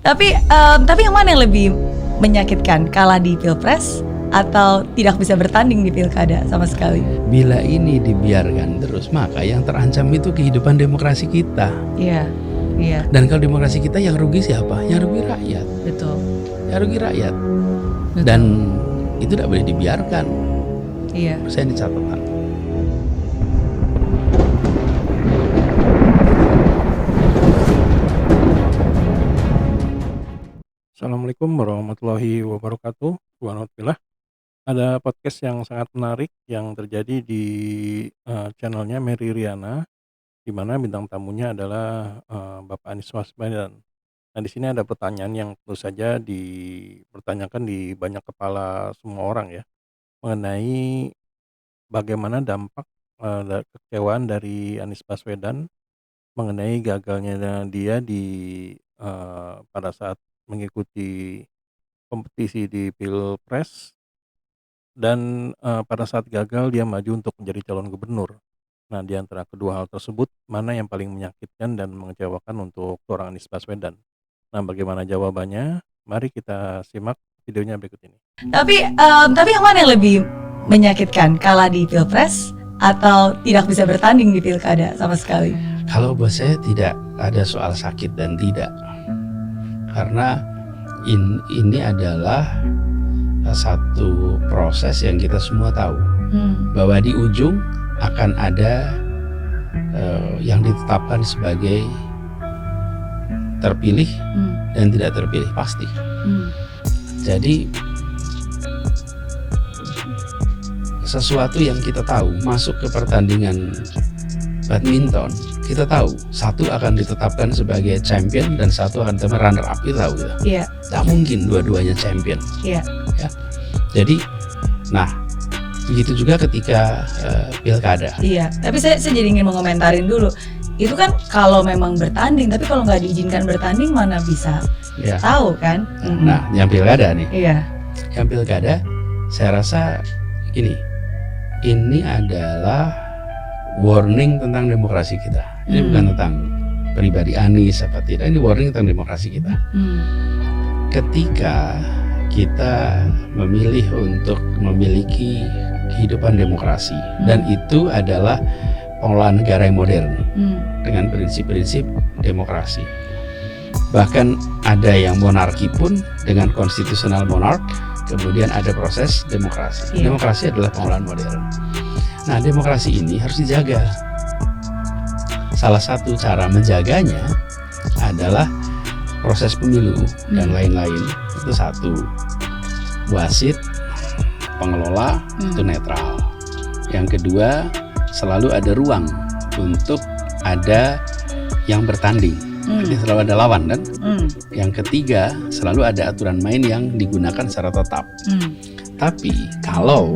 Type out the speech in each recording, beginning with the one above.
Tapi yang mana yang lebih menyakitkan, kalah di pilpres atau tidak bisa bertanding di pilkada sama sekali? Bila ini dibiarkan terus, maka yang terancam itu kehidupan demokrasi kita. Iya, iya, Dan kalau demokrasi kita yang rugi siapa? Yang rugi rakyat. betul, Yang rugi rakyat. betul. Dan itu tidak boleh dibiarkan. Iya. Saya ini catatan. Assalamualaikum warahmatullahi wabarakatuh. Alhamdulillah, ada podcast yang sangat menarik yang terjadi di channelnya Mary Riana, di mana bintang tamunya adalah Bapak Anies Baswedan. Nah, di sini ada pertanyaan yang tentu saja dipertanyakan di banyak kepala semua orang ya, mengenai bagaimana dampak kekecewaan dari Anies Baswedan mengenai gagalnya dia pada saat mengikuti kompetisi di pilpres dan pada saat gagal dia maju untuk menjadi calon gubernur. Nah, di antara kedua hal tersebut, mana yang paling menyakitkan dan mengecewakan untuk seorang Anies Baswedan? Nah, bagaimana jawabannya? Mari kita simak videonya berikut ini. Tapi yang mana yang lebih menyakitkan, kalah di pilpres atau tidak bisa bertanding di pilkada sama sekali? Kalau buat saya tidak ada soal sakit dan tidak. Karena ini adalah satu proses yang kita semua tahu, bahwa di ujung akan ada yang ditetapkan sebagai terpilih dan tidak terpilih pasti. Jadi sesuatu yang kita tahu, masuk ke pertandingan badminton, kita tahu satu akan ditetapkan sebagai champion dan satu akan ditetapkan runner up, kita tahu gitu. Iya. Tidak mungkin dua-duanya champion. Iya. Ya. Jadi, nah begitu juga ketika pilkada. Iya. Tapi saya jadi ingin mengomentarin dulu. Itu kan kalau memang bertanding, tapi kalau nggak diizinkan bertanding mana bisa Ya. tahu kan? Nah, yang pilkada nih, Iya. yang pilkada, saya rasa ini adalah warning tentang demokrasi kita. Ini bukan tentang pribadi Anies apa tidak, ini warning tentang demokrasi kita. Ketika kita memilih untuk memiliki kehidupan demokrasi, dan itu adalah pengelolaan negara yang modern dengan prinsip-prinsip demokrasi. Bahkan ada yang monarki pun dengan konstitusional monark, kemudian ada proses demokrasi. Iya. Demokrasi adalah pengelolaan modern. Nah, demokrasi ini harus dijaga. Salah satu cara menjaganya adalah proses pemilu dan lain-lain. Itu satu. Wasit, pengelola itu netral. Yang kedua, selalu ada ruang untuk ada yang bertanding. Jadi selalu ada lawan kan? Yang ketiga, selalu ada aturan main yang digunakan secara tetap. Tapi kalau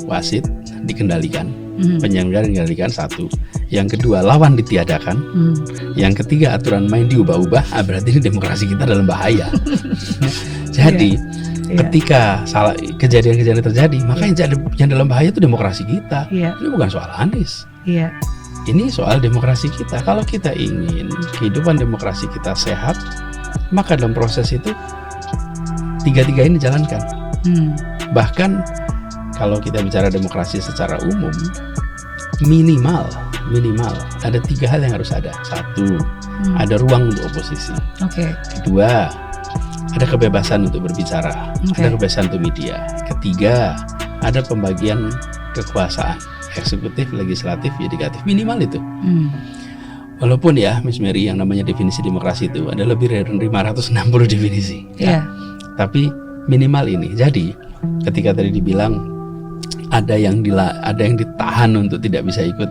wasit dikendalikan, penyelenggara dikendalikan, satu. Yang kedua, lawan ditiadakan. Yang ketiga, aturan main diubah-ubah, berarti ini demokrasi kita dalam bahaya. Jadi ketika kejadian-kejadian terjadi, maka yang dalam bahaya itu demokrasi kita. Ini bukan soal Anies. Ini soal demokrasi kita. Kalau kita ingin kehidupan demokrasi kita sehat, maka dalam proses itu tiga-tiga ini jalankan. Bahkan kalau kita bicara demokrasi secara umum, minimal ada tiga hal yang harus ada. Satu, ada ruang untuk oposisi. Kedua, ada kebebasan untuk berbicara, ada kebebasan untuk media. Ketiga, ada pembagian kekuasaan, eksekutif, legislatif, yudikatif, minimal itu. Walaupun ya, Miss Mary, yang namanya definisi demokrasi itu ada lebih dari 560 definisi. Tapi minimal ini. Jadi ketika tadi dibilang ada yang ditahan untuk tidak bisa ikut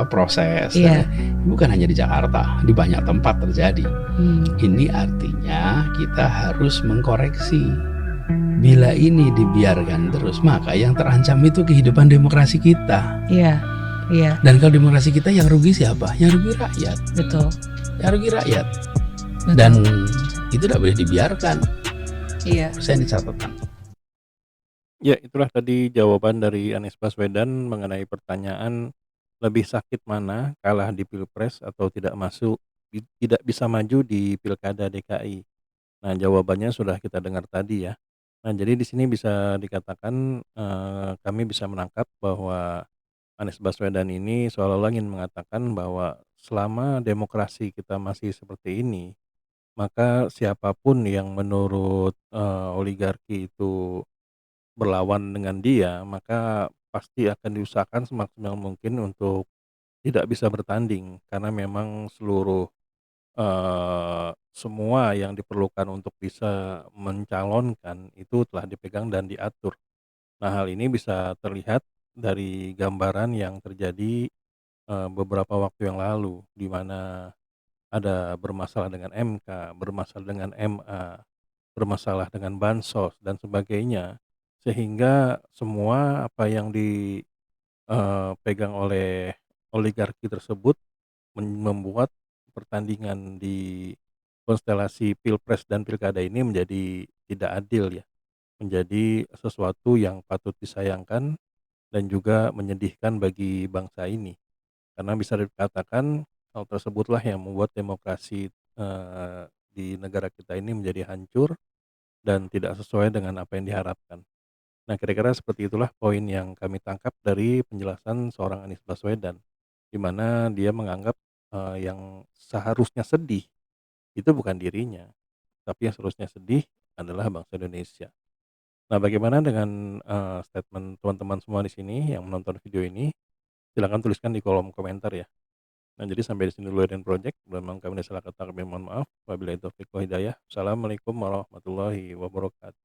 proses, bukan hanya di Jakarta, di banyak tempat terjadi. Ini artinya kita harus mengkoreksi. Bila ini dibiarkan terus, maka yang terancam itu kehidupan demokrasi kita. Dan kalau demokrasi kita yang rugi siapa? Yang rugi rakyat. Betul. Yang rugi rakyat. Dan itu tidak boleh dibiarkan. Saya ini catatan. Ya, itulah tadi jawaban dari Anies Baswedan mengenai pertanyaan lebih sakit mana, kalah di pilpres atau tidak masuk tidak bisa maju di pilkada DKI. Nah, jawabannya sudah kita dengar tadi ya. Nah, jadi di sini bisa dikatakan, kami bisa menangkap bahwa Anies Baswedan ini seolah-olah ingin mengatakan bahwa selama demokrasi kita masih seperti ini, maka siapapun yang menurut, oligarki itu berlawan dengan dia, maka pasti akan diusahakan semaksimal mungkin untuk tidak bisa bertanding. Karena memang seluruh, semua yang diperlukan untuk bisa mencalonkan itu telah dipegang dan diatur. Nah, hal ini bisa terlihat dari gambaran yang terjadi, beberapa waktu yang lalu, di mana ada bermasalah dengan MK, bermasalah dengan MA, bermasalah dengan bansos dan sebagainya. Sehingga semua apa yang pegang oleh oligarki tersebut membuat pertandingan di konstelasi pilpres dan pilkada ini menjadi tidak adil ya, menjadi sesuatu yang patut disayangkan dan juga menyedihkan bagi bangsa ini. Karena bisa dikatakan hal tersebutlah yang membuat demokrasi, di negara kita ini menjadi hancur dan tidak sesuai dengan apa yang diharapkan. Nah, kira-kira seperti itulah poin yang kami tangkap dari penjelasan seorang Anies Baswedan, di mana dia menganggap, yang seharusnya sedih itu bukan dirinya, tapi yang seharusnya sedih adalah bangsa Indonesia. Nah, bagaimana dengan, statement teman-teman semua di sini yang menonton video ini? Silakan tuliskan di kolom komentar ya. Nah, jadi sampai di sini dulu Eden Project, memang kami ada salah kata kami mohon maaf. Wabillahi taufiq wal hidayah. Assalamualaikum warahmatullahi wabarakatuh.